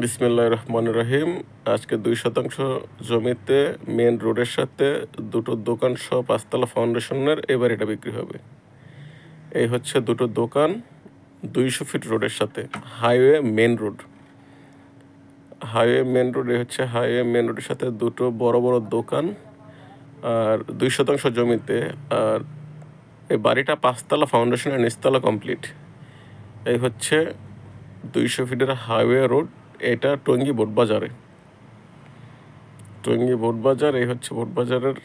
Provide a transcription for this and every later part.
বিসমিল্লাহির রহমানির রহিম। আজকে 2% জমিতে মেন রোডের সাথে দুটো দোকান সহ 5 তলা ফাউন্ডেশনের এই বাড়িটা বিক্রি হবে। এই হচ্ছে দুটো দোকান 200 ফিট রোডের সাথে, হাইওয়ে মেন রোড। এই হচ্ছে হাইওয়ে মেন রোডের সাথে দুটো বড় বড় দোকান আর 2% জমিতে। আর এই বাড়িটা 5 তলা ফাউন্ডেশনের নিচতলা কমপ্লিট। এই হচ্ছে 200 ফিটের হাইওয়ে রোড। এটা টঙ্গী বোটবাজারে, এই হচ্ছে বোটবাজারের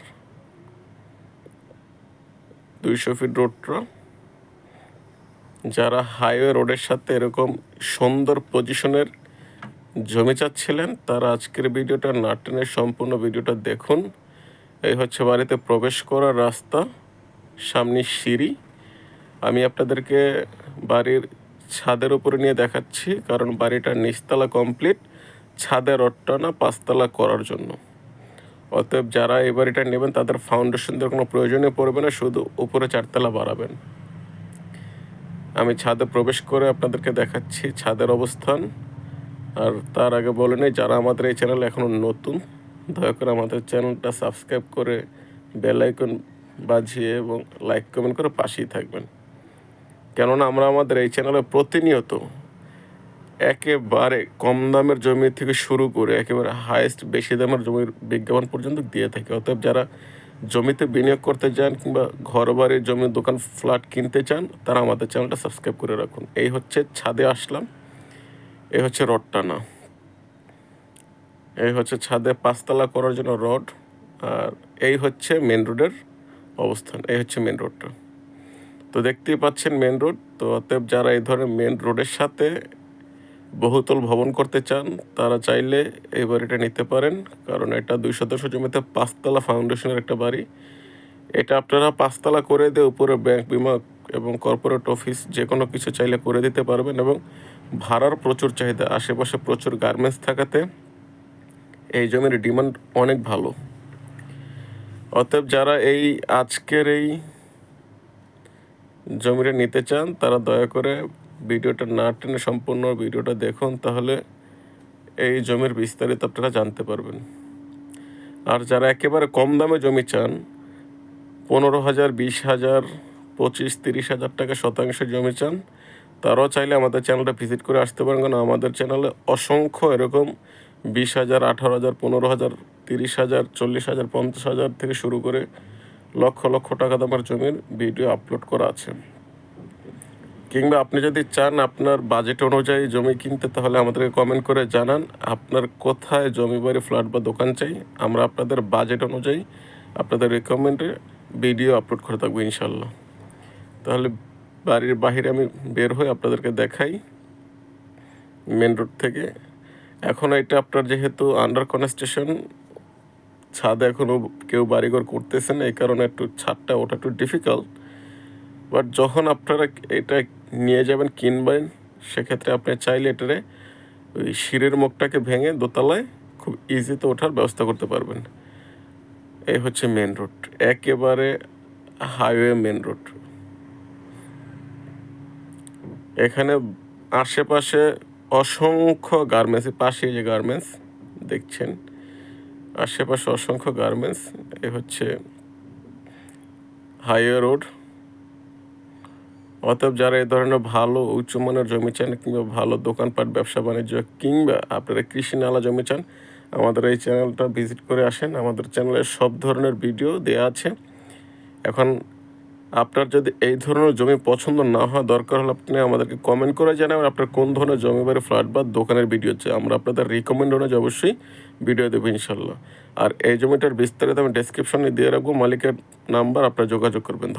200 ফিট রোডটা। যারা হাইওয়ে রোডের সাথে এরকম সুন্দর পজিশনের জমি চাচ্ছিলেন তারা আজকের ভিডিওটা না টেনে সম্পূর্ণ ভিডিওটা দেখুন। এই হচ্ছে বাড়িতে প্রবেশ করার রাস্তা, সামনে সিঁড়ি। আমি আপনাদেরকে বাড়ির ছাদের উপরে নিয়ে দেখাচ্ছি, কারণ বাড়িটার নিচতলা কমপ্লিট, ছাদের রডটানা 5 তলা করার জন্য। অতএব যারা এই বাড়িটা নেবেন তাদের ফাউন্ডেশন দেওয়ার কোনো প্রয়োজনে পড়বে না, শুধু উপরে 4 তলা বাড়াবেন। আমি ছাদে প্রবেশ করে আপনাদেরকে দেখাচ্ছি ছাদের অবস্থান। আর তার আগে বলে নেই, যারা আমাদের এই চ্যানেল এখনও নতুন, দয়া করে আমাদের চ্যানেলটা সাবস্ক্রাইব করে বেল আইকন বাজিয়ে এবং লাইক কমেন্ট করে পাশেই থাকবেন। কেননা আমরা আমাদের এই চ্যানেলে প্রতিনিয়ত একেবারে কম দামের জমি থেকে শুরু করে একেবারে হাইয়েস্ট বেশি দামের জমির বিজ্ঞাপন পর্যন্ত দিয়ে থাকি। অতএব যারা জমিতে বিনিয়োগ করতে চান কিংবা ঘর বাড়ির জমি, দোকান, ফ্ল্যাট কিনতে চান তারা আমাদের চ্যানেলটা সাবস্ক্রাইব করে রাখুন। এই হচ্ছে ছাদে আসলাম, এই হচ্ছে রডটানা, এই হচ্ছে ছাদে 5 তলা করার জন্য রড। আর এই হচ্ছে মেন রোডের অবস্থান, এই হচ্ছে মেন রোডটা। তো দেখতেই পাচ্ছেন মেন রোড। তো অতএব যারা এই ধরনের মেন রোডের সাথে বহুতল ভবন করতে চান তারা চাইলে এই বাড়িটা নিতে পারেন, কারণ এটা 200 জমিতে 5 তলা ফাউন্ডেশনের একটা বাড়ি। এটা আপনারা 5 তলা করে দিয়ে উপরে ব্যাংক, বিমা এবং কর্পোরেট অফিস যে কোনো কিছু চাইলে করে দিতে পারবেন। এবং ভাড়ার প্রচুর চাহিদা, আশেপাশে প্রচুর গার্মেন্টস থাকাতে এই জমির ডিমান্ড অনেক ভালো। অতএব যারা আজকের এই জমিটা নিতে চান তারা দয়া করে ভিডিওটা না টেনে সম্পূর্ণ ভিডিওটা দেখুন, তাহলে এই জমির বিস্তারিত আপনারা জানতে পারবেন। আর যারা একেবারে কম দামে জমি চান, 15,000, 20,000, 25,000, 30,000 টাকা শতাংশ জমি চান, তারাও চাইলে আমাদের চ্যানেলটা ভিজিট করে আসতে পারেন। কারণ আমাদের চ্যানেলে অসংখ্য এরকম 20,000, 18,000, 15,000, 30,000, 40,000, 50,000 থেকে শুরু করে লক্ষ লক্ষ টাকা দামের জমির ভিডিও আপলোড করা আছে। কিংবা আপনি যদি চান আপনার বাজেট অনুযায়ী জমি কিনতে, তাহলে আমাদেরকে কমেন্ট করে জানান আপনার কোথায় জমি, বাড়ি, ফ্ল্যাট বা দোকান চাই। আমরা আপনাদের বাজেট অনুযায়ী আপনাদের রিকমেন্ডে ভিডিও আপলোড করে থাকবো ইনশাল্লাহ। তাহলে বাড়ির বাহিরে আমি বের হয়ে আপনাদেরকে দেখাই মেন রোড থেকে। এখন এটা আপনার যেহেতু আন্ডার কনস্ট্রাকশন, ছাদে এখনও কেউ বাড়িঘর করতেছে না, এই কারণে একটু ছাদটা ওটা একটু ডিফিকাল্ট। বাট যখন আপনারা এটা নিয়ে যাবেন, কিনবেন, সেক্ষেত্রে আপনি চাইলে এটারে ওই সিঁড়ির মুখটাকে ভেঙে দোতলায় খুব ইজিতে ওঠার ব্যবস্থা করতে পারবেন। এই হচ্ছে মেন রোড, একেবারে হাইওয়ে মেন রোড। এখানে আশেপাশে অসংখ্য গার্মেন্টস, পাশে যে গার্মেন্টস দেখছেন, আশেপাশে অসংখ্য গার্মেন্টস। এ হচ্ছে হাইওয়ে রোড। অতএব যারা এই ধরনের ভালো উচ্চমানের জমি চান কিংবা ভালো দোকানপাট, ব্যবসা বাণিজ্য কিংবা আপনারা কৃষি নালা জমি চান, আমাদের এই চ্যানেলটা ভিজিট করে আসেন। আমাদের চ্যানেলে সব ধরনের ভিডিও দেওয়া আছে। এখন আপনার যদি এই ধরনের জমি পছন্দ না হয়, দরকার হলে আপনি আমাদেরকে কমেন্ট করে জানাবেন আপনার কোন ধরনের জমি, বাড়ি, ফ্ল্যাট বা দোকানের ভিডিও চাই। আমরা আপনাদের রিকমেন্ড অনুযায়ী অবশ্যই ভিডিও দেবো ইনশাল্লাহ। আর এই জমিটার বিস্তারিত আমি ডেসক্রিপশনে দিয়ে রাখবো, মালিকের নাম্বার, আপনারা যোগাযোগ করবেন।